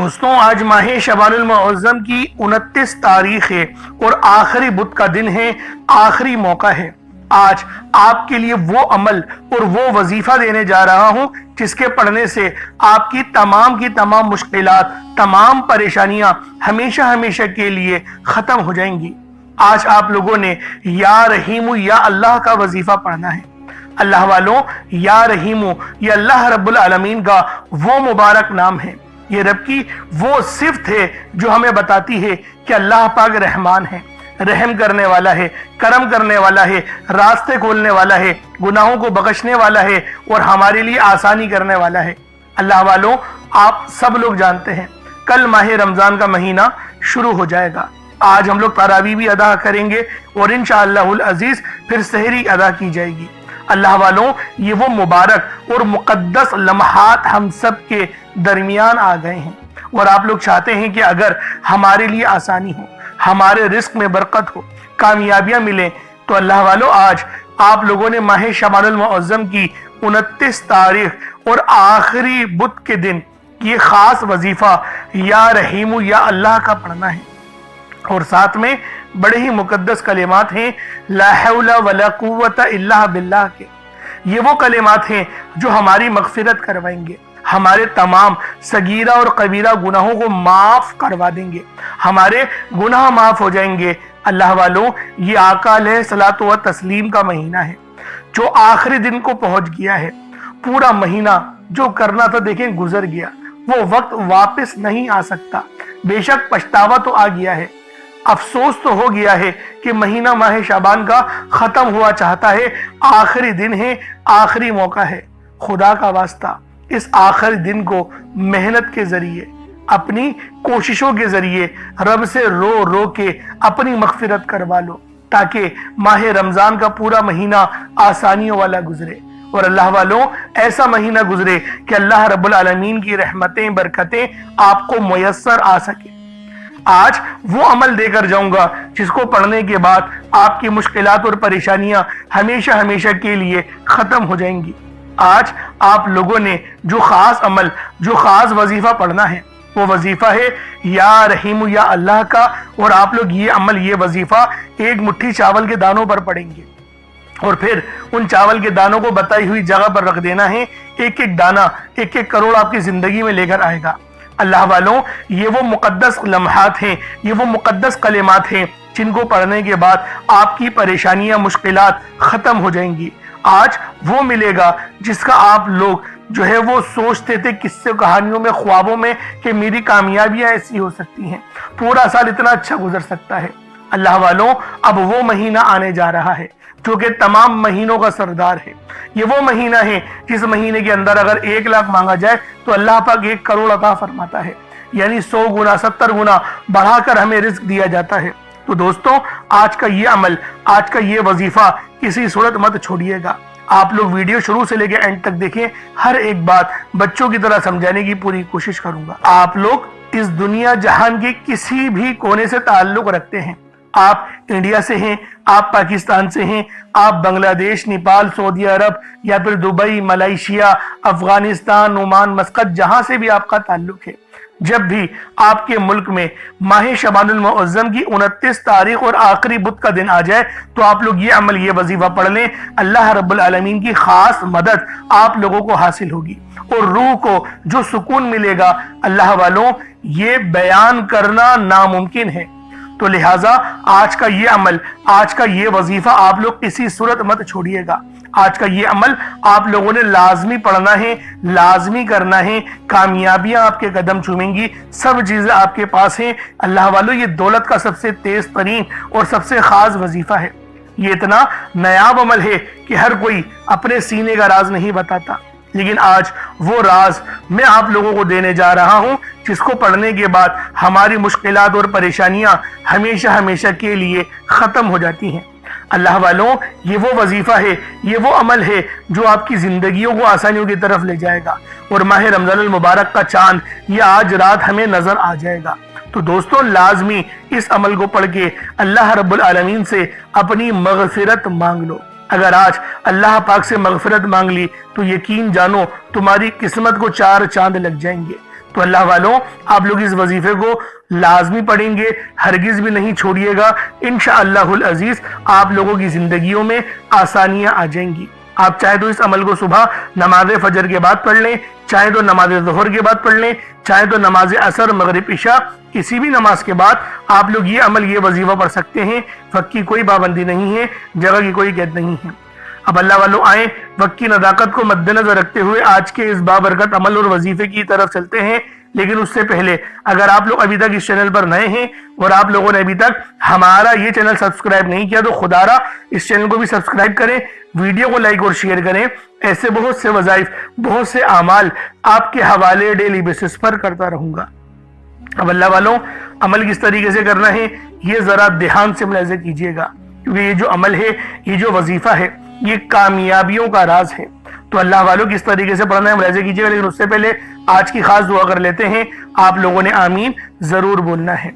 دوستوں آج ماہ شعبان المعظم کی 29 تاریخ ہے اور آخری بدھ کا دن ہے، آخری موقع ہے۔ آج آپ کے لیے وہ عمل اور وہ وظیفہ دینے جا رہا ہوں جس کے پڑھنے سے آپ کی تمام مشکلات، تمام پریشانیاں ہمیشہ ہمیشہ کے لیے ختم ہو جائیں گی۔ آج آپ لوگوں نے یا رحیم یا اللہ کا وظیفہ پڑھنا ہے۔ اللہ والوں، یا رحیم یہ اللہ رب العالمین کا وہ مبارک نام ہے، یہ رب کی وہ صفت ہے جو ہمیں بتاتی ہے کہ اللہ پاک رحمان ہے، رحم کرنے والا ہے، کرم کرنے والا ہے، راستے کھولنے والا ہے، گناہوں کو بخشنے والا ہے اور ہمارے لیے آسانی کرنے والا ہے۔ اللہ والوں، آپ سب لوگ جانتے ہیں کل ماہ رمضان کا مہینہ شروع ہو جائے گا۔ آج ہم لوگ تراویح بھی ادا کریں گے اور انشاءاللہ العزیز پھر سحری ادا کی جائے گی۔ اللہ والوں، یہ وہ مبارک اور مقدس لمحات ہم سب کے درمیان آ گئے ہیں اور آپ لوگ چاہتے ہیں کہ اگر ہمارے لیے آسانی ہو، ہمارے رزق میں برکت ہو، کامیابیاں ملیں، تو اللہ والوں آج آپ لوگوں نے ماہ شعبان المعظم کی 29 تاریخ اور آخری بدھ کے دن یہ خاص وظیفہ یا رحیم یا اللہ کا پڑھنا ہے، اور ساتھ میں بڑے ہی مقدس کلمات ہیں لا حول ولا قوت الا باللہ کے۔ یہ وہ کلمات ہیں جو ہماری مغفرت کروائیں گے، ہمارے تمام صغیرہ اور کبیرہ گناہوں کو معاف کروا دیں گے، ہمارے گناہ معاف ہو جائیں گے۔ اللہ والوں، یہ آقا علیہ الصلوۃ والتسلیم کا مہینہ ہے جو آخری دن کو پہنچ گیا ہے۔ پورا مہینہ جو کرنا تھا دیکھیں گزر گیا، وہ وقت واپس نہیں آ سکتا۔ بے شک پچھتاوا تو آ گیا ہے، افسوس تو ہو گیا ہے کہ مہینہ ماہ شعبان کا ختم ہوا چاہتا ہے، آخری دن ہے، آخری موقع ہے۔ خدا کا واسطہ اس آخری دن کو محنت کے ذریعے، اپنی کوششوں کے ذریعے رب سے رو رو کے اپنی مغفرت کروا لو، تاکہ ماہ رمضان کا پورا مہینہ آسانیوں والا گزرے، اور اللہ والوں ایسا مہینہ گزرے کہ اللہ رب العالمین کی رحمتیں، برکتیں آپ کو میسر آ سکے۔ آج وہ عمل دے کر جاؤں گا جس کو پڑھنے کے بعد آپ کی مشکلات اور پریشانیاں ہمیشہ ہمیشہ کے لیے ختم ہو جائیں گی۔ آج آپ لوگوں نے جو خاص عمل، جو خاص وظیفہ پڑھنا ہے، وہ وظیفہ ہے یا رحیم یا اللہ کا، اور آپ لوگ یہ عمل، یہ وظیفہ ایک مٹھی چاول کے دانوں پر پڑھیں گے، اور پھر ان چاول کے دانوں کو بتائی ہوئی جگہ پر رکھ دینا ہے۔ ایک ایک دانہ، ایک ایک کروڑ آپ کی زندگی میں لے کر آئے گا۔ اللہ والوں، یہ وہ مقدس لمحات ہیں، یہ وہ مقدس کلمات ہیں جن کو پڑھنے کے بعد آپ کی پریشانیاں، مشکلات ختم ہو جائیں گی۔ آج وہ ملے گا جس کا آپ لوگ جو ہے وہ سوچتے تھے قصے کہانیوں میں، خوابوں میں، کہ میری کامیابیاں ایسی ہو سکتی ہیں، پورا سال اتنا اچھا گزر سکتا ہے۔ اللہ والوں، اب وہ مہینہ آنے جا رہا ہے جو کہ تمام مہینوں کا سردار ہے۔ یہ وہ مہینہ ہے جس مہینے کے اندر اگر 1 لاکھ مانگا جائے تو اللہ پاک 1 کروڑ عطا فرماتا ہے، یعنی 100 گنا، 70 گنا بڑھا کر ہمیں رزق دیا جاتا ہے۔ تو دوستوں، آج کا یہ عمل، آج کا یہ وظیفہ کسی صورت مت چھوڑیے گا۔ آپ لوگ ویڈیو شروع سے لے کے اینڈ تک دیکھیں، ہر ایک بات بچوں کی طرح سمجھانے کی پوری کوشش کروں گا۔ آپ لوگ اس دنیا جہان کے کسی بھی کونے سے تعلق رکھتے ہیں، آپ انڈیا سے ہیں، آپ پاکستان سے ہیں، آپ بنگلہ دیش، نیپال، سعودی عرب یا پھر Dubai, Malaysia, Afghanistan, Oman, Muscat, جہاں سے بھی آپ کا تعلق ہے، جب بھی آپ کے ملک میں ماہ شعبان المعظم کی 29 تاریخ اور آخری بدھ کا دن آ جائے تو آپ لوگ یہ عمل، یہ وظیفہ پڑھ لیں۔ اللہ رب العالمین کی خاص مدد آپ لوگوں کو حاصل ہوگی اور روح کو جو سکون ملے گا، اللہ والوں، یہ بیان کرنا ناممکن ہے۔ تو لہٰذا آج کا یہ عمل، آج کا یہ وظیفہ آپ لوگ کسی صورت مت چھوڑیے گا۔ آج کا یہ عمل آپ لوگوں نے لازمی پڑھنا ہے، لازمی کرنا ہے۔ کامیابیاں آپ کے قدم چومیں گی، سب چیزیں آپ کے پاس ہیں۔ اللہ والوں، یہ دولت کا سب سے تیز ترین اور سب سے خاص وظیفہ ہے۔ یہ اتنا نایاب عمل ہے کہ ہر کوئی اپنے سینے کا راز نہیں بتاتا، لیکن آج وہ راز میں آپ لوگوں کو دینے جا رہا ہوں جس کو پڑھنے کے بعد ہماری مشکلات اور پریشانیاں ہمیشہ ہمیشہ کے لیے ختم ہو جاتی ہیں۔ اللہ والوں، یہ وہ وظیفہ ہے، یہ وہ عمل ہے جو آپ کی زندگیوں کو آسانیوں کی طرف لے جائے گا، اور ماہ رمضان المبارک کا چاند یہ آج رات ہمیں نظر آ جائے گا۔ تو دوستوں، لازمی اس عمل کو پڑھ کے اللہ رب العالمین سے اپنی مغفرت مانگ لو۔ اگر آج اللہ پاک سے مغفرت مانگ لی تو یقین جانو تمہاری قسمت کو 4 چاند لگ جائیں گے، تو اللہ والوں آپ لوگ اس وظیفے کو لازمی پڑھیں گے، ہرگز بھی نہیں چھوڑیے گا، انشاءاللہ العزیز آپ لوگوں کی زندگیوں میں آسانیاں آ جائیں گی۔ آپ چاہے تو اس عمل کو صبح نماز فجر کے بعد پڑھ لیں، چاہے تو نماز ظہر کے بعد پڑھ لیں، چاہے تو نماز عصر مغرب عشاء کسی بھی نماز کے بعد آپ لوگ یہ عمل یہ وظیفہ پڑھ سکتے ہیں۔ وقت کی کوئی پابندی نہیں ہے، جگہ کی کوئی قید نہیں ہے۔ اب اللہ والوں آئیں وقت کی نزاکت کو مد نظر رکھتے ہوئے آج کے اس بابرکت عمل اور وظیفے کی طرف چلتے ہیں۔ لیکن اس سے پہلے اگر آپ لوگ ابھی تک اس چینل پر نئے ہیں اور آپ لوگوں نے ابھی تک ہمارا یہ چینل سبسکرائب نہیں کیا تو خدا را اس چینل کو بھی سبسکرائب کریں، ویڈیو کو لائک اور شیئر کریں۔ ایسے بہت سے وظائف، بہت سے اعمال آپ کے حوالے ڈیلی بیسس پر کرتا رہوں گا۔ اب اللہ والوں عمل کس طریقے سے کرنا ہے یہ ذرا دھیان سے ملاحظہ کیجئے گا، کیونکہ یہ جو عمل ہے، یہ جو وظیفہ ہے، یہ کامیابیوں کا راز ہے۔ تو اللہ والوں کس طریقے سے پڑھنا ہے ملاحظہ کیجئے گا، لیکن اس سے پہلے آج کی خاص دعا کر لیتے ہیں۔ آپ لوگوں نے آمین ضرور بولنا ہے۔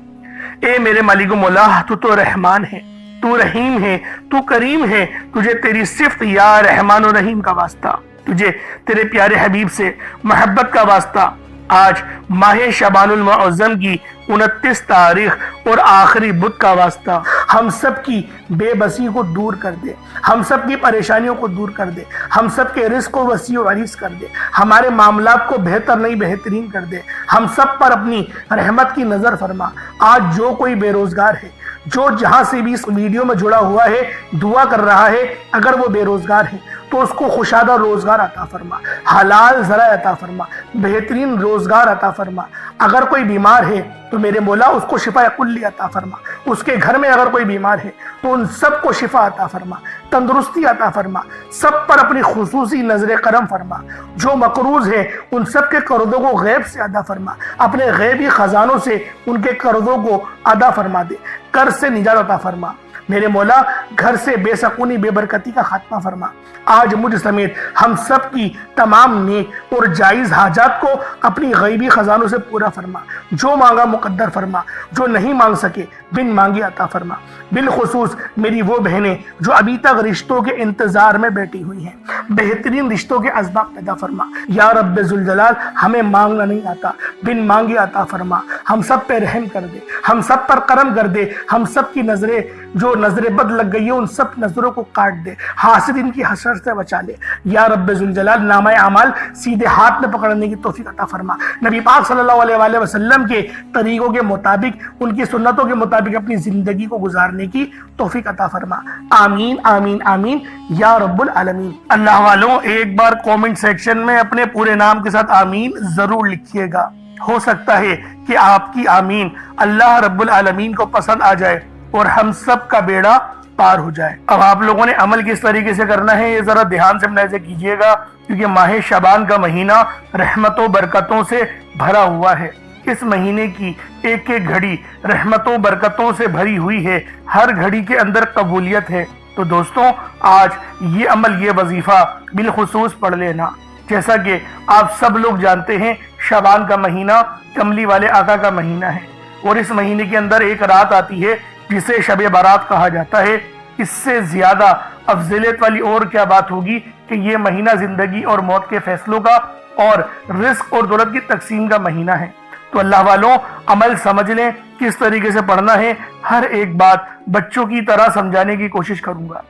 اے میرے مالک و مولا، تو رحمان ہے، تو رحیم ہے، تو کریم ہے، تجھے تیری صفت یا رحمان و رحیم کا واسطہ، تجھے تیرے پیارے حبیب سے محبت کا واسطہ۔ آج ماہ شعبان المعظم کی 29 تاریخ اور آخری بدھ کا واسطہ، ہم سب کی بے بسی کو دور کر دے، ہم سب کی پریشانیوں کو دور کر دے، ہم سب کے رزق کو وسیع و عریض کر دے، ہمارے معاملات کو بہتر نہیں بہترین کر دے، ہم سب پر اپنی رحمت کی نظر فرما۔ آج جو کوئی بے روزگار ہے، جو جہاں سے بھی اس ویڈیو میں جڑا ہوا ہے دعا کر رہا ہے، اگر وہ بے روزگار ہے تو اس کو خوشادہ روزگار عطا فرما، حلال ذرائع عطا فرما، بہترین روزگار عطا فرما۔ اگر کوئی بیمار ہے تو میرے مولا اس کو شفا کلی عطا فرما، اس کے گھر میں اگر کوئی بیمار ہے تو ان سب کو شفا عطا فرما، تندرستی عطا فرما، سب پر اپنی خصوصی نظر کرم فرما۔ جو مقروض ہے ان سب کے قرضوں کو غیب سے ادا فرما، اپنے غیبی خزانوں سے ان کے قرضوں کو ادا فرما دے، قرض سے نجات عطا فرما۔ میرے مولا گھر سے بے سکونی بے برکتی کا خاتمہ فرما۔ آج مجھ سمیت ہم سب کی تمام نیک اور جائز حاجات کو اپنی غیبی خزانوں سے پورا فرما، جو مانگا مقدر فرما، جو نہیں مانگ سکے بن مانگے عطا فرما۔ بالخصوص میری وہ بہنیں جو ابھی تک رشتوں کے انتظار میں بیٹھی ہوئی ہیں، بہترین رشتوں کے اسباب پیدا فرما۔ یا رب ذوالجلال ہمیں مانگنا نہیں آتا، بن مانگے عطا فرما۔ ہم سب پہ رحم کر دے، ہم سب پر کرم کر دے، ہم سب کی نظریں جو نظر بد لگ گئی ہے ان سب نظروں کو کاٹ دے، حاسدین کی حسد سے بچا لے۔ یا رب ذوالجلال نامہ اعمال سیدھے ہاتھ میں پکڑنے کی توفیق عطا فرما۔ نبی پاک صلی اللہ علیہ وآلہ وسلم کے طریقوں کے مطابق، ان کی سنتوں کے مطابق اپنی زندگی کو گزارنے کی توفیق عطا فرما۔ آمین آمین آمین یا رب العالمین۔ اللہ والوں ایک بار کومنٹ سیکشن میں اپنے پورے نام کے ساتھ آمین ضرور لکھیے گا، ہو سکتا ہے کہ آپ کی آمین اللہ رب العالمین کو پسند آ جائے اور ہم سب کا بیڑا پار ہو جائے۔ اب آپ لوگوں نے عمل کس طریقے سے کرنا ہے یہ ذرا دھیان سے ملاحظہ کیجئے گا، کیونکہ ماہ شعبان کا مہینہ رحمتوں برکتوں سے بھرا ہوا ہے۔ اس مہینے کی ایک ایک گھڑی رحمتوں برکتوں سے بھری ہوئی ہے، ہر گھڑی کے اندر قبولیت ہے۔ تو دوستوں آج یہ عمل یہ وظیفہ بالخصوص پڑھ لینا۔ جیسا کہ آپ سب لوگ جانتے ہیں شعبان کا مہینہ کملی والے آقا کا مہینہ ہے، اور اس مہینے کے اندر ایک رات آتی ہے جسے شب برات کہا جاتا ہے۔ اس سے زیادہ افضلیت والی اور کیا بات ہوگی کہ یہ مہینہ زندگی اور موت کے فیصلوں کا اور رزق اور دولت کی تقسیم کا مہینہ ہے۔ تو اللہ والوں عمل سمجھ لیں کس طریقے سے پڑھنا ہے، ہر ایک بات بچوں کی طرح سمجھانے کی کوشش کروں گا۔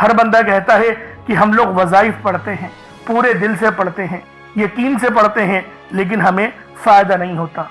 ہر بندہ کہتا ہے کہ ہم لوگ وظائف پڑھتے ہیں، پورے دل سے پڑھتے ہیں، یقین سے پڑھتے ہیں، لیکن ہمیں فائدہ نہیں ہوتا۔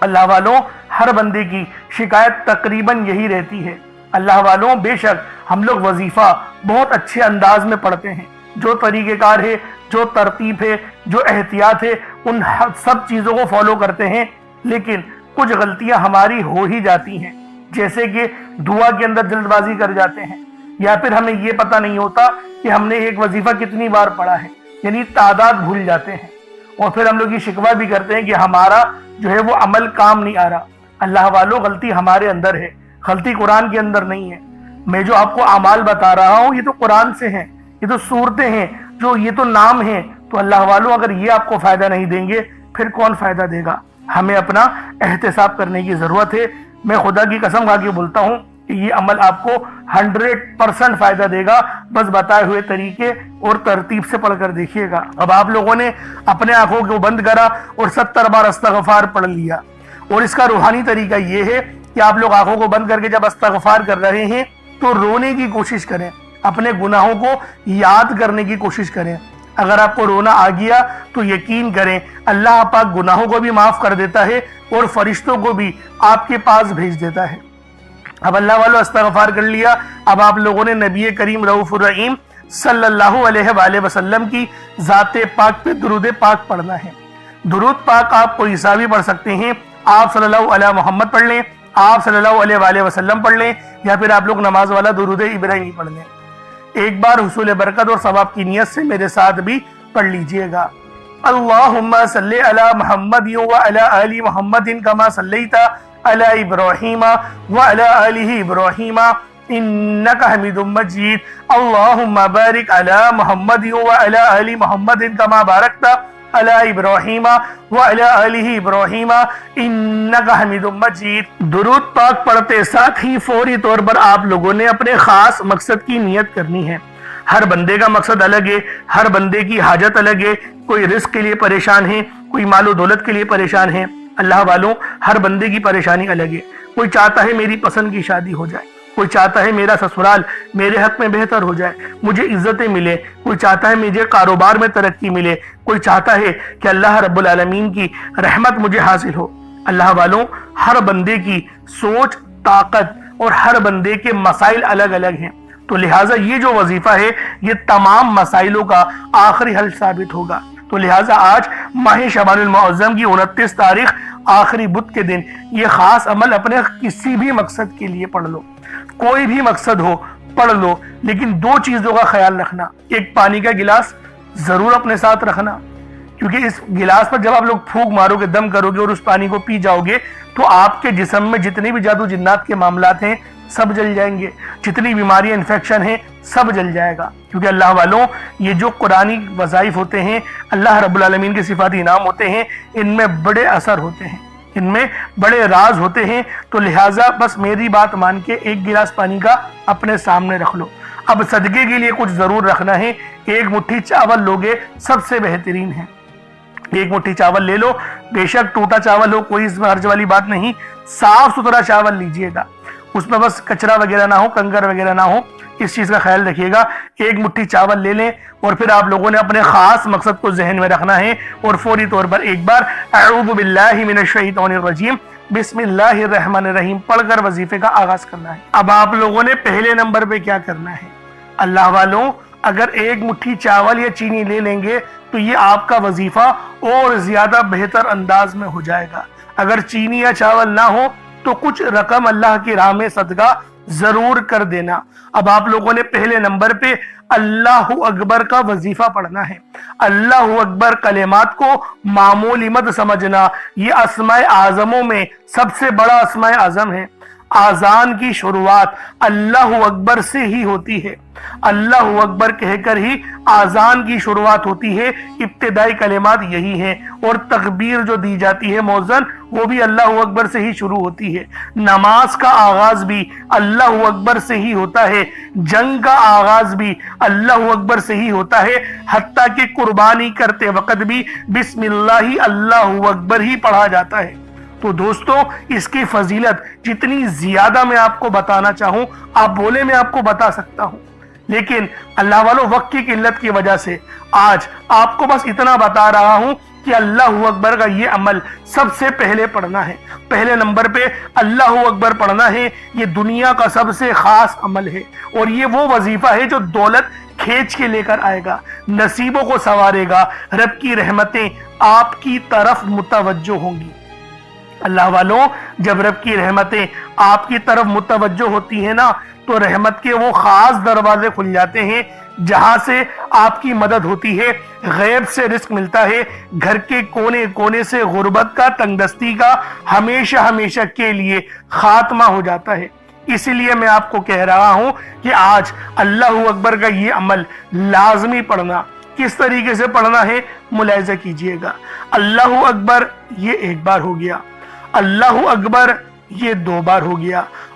اللہ والوں ہر بندے کی شکایت تقریباً یہی رہتی ہے۔ اللہ والوں بے شک ہم لوگ وظیفہ بہت اچھے انداز میں پڑھتے ہیں، جو طریقہ کار ہے، جو ترتیب ہے، جو احتیاط ہے، ان سب چیزوں کو فالو کرتے ہیں، لیکن کچھ غلطیاں ہماری ہو ہی جاتی ہیں، جیسے کہ دعا کے اندر جلد بازی کر جاتے ہیں، یا پھر ہمیں یہ پتہ نہیں ہوتا کہ ہم نے ایک وظیفہ کتنی بار پڑھا ہے، یعنی تعداد بھول جاتے ہیں، اور پھر ہم لوگ یہ شکوہ بھی کرتے ہیں کہ ہمارا جو ہے وہ عمل کام نہیں آ رہا۔ اللہ والوں غلطی ہمارے اندر ہے، غلطی قرآن کے اندر نہیں ہے۔ میں جو آپ کو اعمال بتا رہا ہوں یہ تو قرآن سے ہیں، یہ تو صورتیں ہیں، جو یہ تو نام ہیں۔ تو اللہ والوں اگر یہ آپ کو فائدہ نہیں دیں گے پھر کون فائدہ دے گا؟ ہمیں اپنا احتساب کرنے کی ضرورت ہے۔ میں خدا کی قسم کھا کے بولتا ہوں کہ یہ عمل آپ کو 100% فائدہ دے گا، بس بتائے ہوئے طریقے اور ترتیب سے پڑھ کر دیکھیے گا۔ اب آپ لوگوں نے اپنے آنکھوں کو بند کرا اور 70 بار استغفار پڑھ لیا، اور اس کا روحانی طریقہ یہ ہے کہ آپ لوگ آنکھوں کو بند کر کے جب استغفار کر رہے ہیں تو رونے کی کوشش کریں، اپنے گناہوں کو یاد کرنے کی کوشش کریں۔ اگر آپ کو رونا آ گیا تو یقین کریں اللہ پاک گناہوں کو بھی معاف کر دیتا ہے اور فرشتوں کو بھی آپ کے پاس بھیج دیتا ہے۔ اب اللہ والو استغفار کر لیا، اب آپ لوگوں نے نبی کریم رؤوف الرحیم صلی اللہ علیہ وآلہ وسلم کی ذات پاک پہ درود پاک پڑھنا ہے۔ درود پاک آپ کوئی سا بھی پڑھ سکتے ہیں، آپ صلی اللہ علیہ محمد پڑھ لیں، آپ صلی اللہ علیہ وآلہ وسلم پڑھ لیں، یا پھر آپ لوگ نماز والا درود ابراہیمی پڑھ لیں۔ ایک بار حصول برکت اور ثواب کی نیت سے میرے ساتھ بھی پڑھ لیجئے گا۔ اللہم صلی علی محمد وعلی آل محمد کما صلیت علی ابراہیم وعلی آل ابراہیم انک حمید مجید۔ اللہم بارک علی محمد وعلی آل محمد کما بارکت علی ابراہیم وعلی آل ابراہیم انک حمید مجید۔ درود پاک پڑھتے ساتھ ہی فوری طور پر آپ لوگوں نے اپنے خاص مقصد کی نیت کرنی ہے۔ ہر بندے کا مقصد الگ ہے، ہر بندے کی حاجت الگ ہے، کوئی رزق کے لیے پریشان ہے، کوئی مال و دولت کے لیے پریشان ہے۔ اللہ والوں، ہر بندے کی پریشانی الگ ہے۔ کوئی چاہتا ہے میری پسند کی شادی ہو جائے، کوئی چاہتا ہے میرا سسرال میرے حق میں بہتر ہو جائے، مجھے عزتیں ملے، کوئی چاہتا ہے مجھے کاروبار میں ترقی ملے، کوئی چاہتا ہے کہ اللہ رب العالمین کی رحمت مجھے حاصل ہو۔ اللہ والوں، ہر بندے کی سوچ، طاقت اور ہر بندے کے مسائل الگ الگ ہیں، تو لہٰذا یہ جو وظیفہ ہے یہ تمام مسائلوں کا آخری حل ثابت ہوگا۔ تو لہٰذا آج ماہ شعبان المعظم کی 29 تاریخ آخری بدھ کے دن یہ خاص عمل اپنے کسی بھی مقصد کے لیے پڑھ لو، کوئی بھی مقصد ہو پڑھ لو، لیکن دو چیزوں کا خیال رکھنا۔ ایک، پانی کا گلاس ضرور اپنے ساتھ رکھنا، کیونکہ اس گلاس پر جب آپ لوگ پھونک مارو گے، دم کرو گے اور اس پانی کو پی جاؤ گے تو آپ کے جسم میں جتنے بھی جادو جنات کے معاملات ہیں سب جل جائیں گے، جتنی بیماریاں انفیکشن ہیں سب جل جائے گا۔ کیونکہ اللہ والوں، یہ جو قرآنی وظائف ہوتے ہیں، اللہ رب العالمین کے صفاتی انعام ہوتے ہیں، ان میں بڑے اثر ہوتے ہیں، ان میں بڑے راز ہوتے ہیں، تو لہٰذا بس میری بات مان کے ایک گلاس پانی کا اپنے سامنے رکھ لو۔ اب صدقے کے لیے کچھ ضرور رکھنا ہے، ایک مٹھی چاول لوگے سب سے بہترین ہے۔ ایک مٹھی چاول لے لو، بے شک ٹوٹا چاول ہو، کوئی اس میں حرج والی بات نہیں، صاف ستھرا چاول لیجئے گا، اس میں بس کچرا وغیرہ نہ ہو، کنکر وغیرہ نہ ہو، اس چیز کا خیال رکھیے گا۔ ایک مٹھی چاول لے لیں اور پھر آپ لوگوں نے اپنے خاص مقصد کو ذہن میں رکھنا ہے، اور فوری طور پر ایک بار اعوذ باللہ من الشیطان الرجیم بسم اللہ الرحمن الرحیم پڑھ کر وظیفے کا آغاز کرنا ہے۔ اب آپ لوگوں نے پہلے نمبر پہ کیا کرنا ہے؟ اللہ والوں، اگر ایک مٹھی چاول یا چینی لے لیں گے تو یہ آپ کا وظیفہ اور زیادہ بہتر انداز میں ہو جائے گا۔ اگر چینی یا چاول نہ ہو تو کچھ رقم اللہ کی راہ میں صدقہ ضرور کر دینا۔ اب آپ لوگوں نے پہلے نمبر پہ اللہ اکبر کا وظیفہ پڑھنا ہے۔ اللہ اکبر کلمات کو معمولی مت سمجھنا، یہ اسماء اعظموں میں سب سے بڑا اسماء اعظم ہے۔ آذان کی شروعات اللہ اکبر سے ہی ہوتی ہے، اللہ اکبر کہہ کر ہی آذان کی شروعات ہوتی ہے، ابتدائی کلمات یہی ہیں، اور تکبیر جو دی جاتی ہے مؤذن وہ بھی اللہ اکبر سے ہی شروع ہوتی ہے۔ نماز کا آغاز بھی اللہ اکبر سے ہی ہوتا ہے، جنگ کا آغاز بھی اللہ اکبر سے ہی ہوتا ہے، حتیٰ کہ قربانی کرتے وقت بھی بسم اللہ اللہ اکبر ہی پڑھا جاتا ہے۔ تو دوستو، اس کی فضیلت جتنی زیادہ میں آپ کو بتانا چاہوں، آپ بولے میں آپ کو بتا سکتا ہوں، لیکن اللہ والوں وقت کی قلت کی وجہ سے آج آپ کو بس اتنا بتا رہا ہوں کہ اللہ اکبر کا یہ عمل سب سے پہلے پڑھنا ہے، پہلے نمبر پہ اللہ اکبر پڑھنا ہے۔ یہ دنیا کا سب سے خاص عمل ہے، اور یہ وہ وظیفہ ہے جو دولت کھینچ کے لے کر آئے گا، نصیبوں کو سنوارے گا، رب کی رحمتیں آپ کی طرف متوجہ ہوں گی۔ اللہ والوں، جب رب کی رحمتیں آپ کی طرف متوجہ ہوتی ہیں نا تو رحمت کے وہ خاص دروازے کھل جاتے ہیں جہاں سے آپ کی مدد ہوتی ہے، غیب سے رزق ملتا ہے، گھر کے کونے کونے سے غربت کا، تنگ دستی کا ہمیشہ ہمیشہ کے لیے خاتمہ ہو جاتا ہے۔ اسی لیے میں آپ کو کہہ رہا ہوں کہ آج اللہ اکبر کا یہ عمل لازمی پڑھنا۔ کس طریقے سے پڑھنا ہے ملاحظہ کیجئے گا۔ اللہ اکبر یہ ایک بار ہو گیا، اللہ اکبر یہ 2 بار ہو گیا،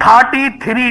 33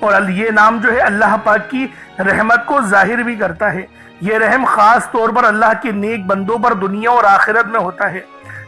اور یہ نام جو ہے اللہ پاک کی رحمت کو ظاہر بھی کرتا ہے۔ یہ رحم خاص طور پر اللہ کے نیک بندوں پر دنیا اور آخرت میں ہوتا ہے۔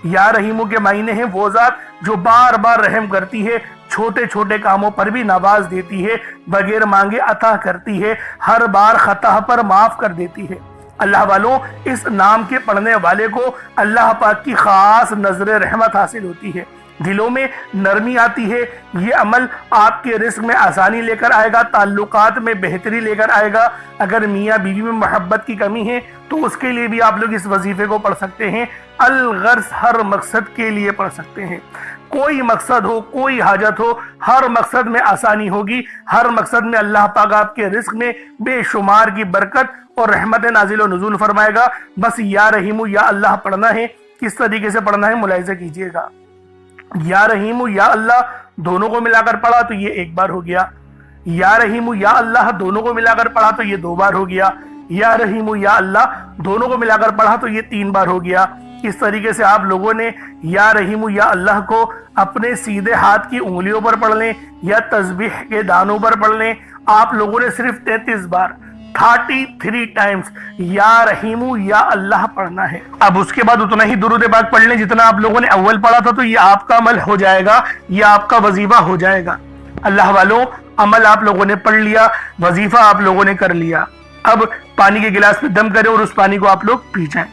یا رحیموں کے معنی ہیں وہ ذات جو بار بار رحم کرتی ہے، چھوٹے چھوٹے کاموں پر بھی نواز دیتی ہے، بغیر مانگے عطا کرتی ہے، ہر بار خطا پر معاف کر دیتی ہے۔ اللہ والوں، اس نام کے پڑھنے والے کو اللہ پاک کی خاص نظر رحمت حاصل ہوتی ہے، دلوں میں نرمی آتی ہے۔ یہ عمل آپ کے رزق میں آسانی لے کر آئے گا، تعلقات میں بہتری لے کر آئے گا۔ اگر میاں بیوی میں محبت کی کمی ہے تو اس کے لیے بھی آپ لوگ اس وظیفے کو پڑھ سکتے ہیں۔ الغرض ہر مقصد کے لیے پڑھ سکتے ہیں، کوئی مقصد ہو، کوئی حاجت ہو، ہر مقصد میں آسانی ہوگی، ہر مقصد میں اللہ پاک آپ کے رزق میں بے شمار کی برکت اور رحمت نازل و نزول فرمائے گا۔ بس یا رحیم یا اللہ پڑھنا ہے۔ کس طریقے سے پڑھنا ہے ملاحظہ کیجئے گا۔ یا رحیم یا اللہ دونوں کو ملا کر پڑھا تو یہ ایک بار ہو گیا، یا رحیم یا اللہ دونوں کو ملا کر پڑھا تو یہ 2 بار ہو گیا، یا رحیم یا اللہ دونوں کو ملا کر پڑھا تو یہ 3 بار ہو گیا۔ اس طریقے سے آپ لوگوں نے یا رحیم یا اللہ کو اپنے سیدھے ہاتھ کی انگلیوں پر پڑھ لیں یا تسبیح کے دانوں پر پڑھ لیں۔ آپ لوگوں نے صرف 33 بار 33 ٹائمز یا رحیم یا اللہ پڑھنا ہے۔ اب اس کے بعد اتنا ہی درود پاک پڑھ لیں جتنا آپ لوگوں نے اول پڑھا تھا، تو یہ آپ کا عمل ہو جائے گا، یہ آپ کا وظیفہ ہو جائے گا۔ اللہ والوں، عمل آپ لوگوں نے پڑھ لیا، وظیفہ آپ لوگوں نے کر لیا۔ اب پانی کے گلاس پہ دم کریں اور اس پانی کو آپ لوگ پی جائیں۔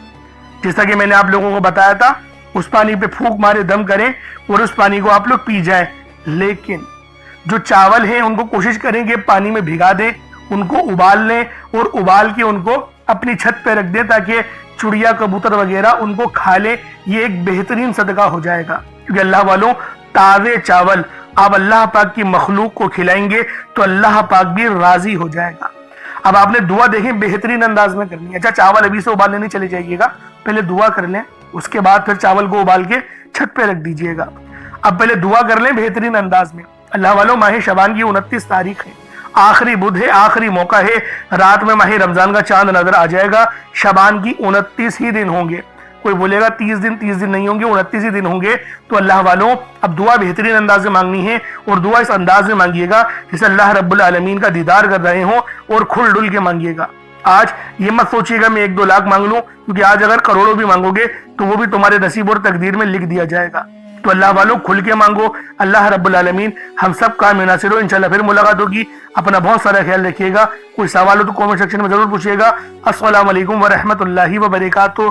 جیسا کہ میں نے آپ لوگوں کو بتایا تھا، اس پانی پہ پھونک مارے دم کریں اور اس پانی کو آپ لوگ پی جائیں۔ لیکن جو چاول ہیں ان کو کوشش کریں کہ پانی میں بھگا دیں، ان کو ابال لیں اور ابال کے ان کو اپنی چھت پہ رکھ دیں تاکہ چڑیا کبوتر وغیرہ ان کو کھا لیں۔ یہ ایک بہترین صدقہ ہو جائے گا، کیونکہ اللہ والوں تازے چاول آپ اللہ پاک کی مخلوق کو کھلائیں گے تو اللہ پاک بھی راضی ہو جائے گا۔ اب آپ نے دعا دیکھیں بہترین انداز میں کرنی ہے۔ اچھا، چاول ابھی سے ابالنے نہیں چلے جائیے گا، پہلے دعا کر لیں، اس کے بعد پھر چاول کو ابال کے چھت پہ رکھ دیجئے گا۔ اب پہلے دعا کر لیں بہترین انداز میں۔ اللہ والوں، ماہ شعبان کی 29 تاریخ ہے، آخری بدھ ہے، آخری موقع ہے۔ رات میں ماہ رمضان کا چاند نظر آ جائے گا۔ شعبان کی 29 ہی دن ہوں گے۔ کوئی بولے گا 30 دن نہیں ہوں گے، 29 ہی دن ہوں گے۔ تو اللہ والوں، اب دعا بہترین انداز میں مانگنی ہے، اور دعا اس انداز میں مانگیے گا جسے اللہ رب العالمین کا دیدار کر رہے ہوں، اور کھل ڈل کے مانگیے گا۔ آج یہ مت سوچیے گا میں 1-2 لاکھ مانگ لوں، کیونکہ آج اگر کروڑوں بھی مانگو گے تو وہ بھی تمہارے نصیب اور تقدیر میں لکھ دیا جائے گا۔ تو اللہ والوں، کھل کے مانگو، اللہ رب العالمین ہم سب کا مناصر ہو۔ انشاءاللہ پھر ملاقات ہوگی۔ اپنا بہت سارا خیال رکھیے گا۔ کوئی سوال ہو تو کامنٹ سیکشن میں ضرور پوچھیے گا۔ السلام علیکم ورحمۃ اللہ وبرکاتہ۔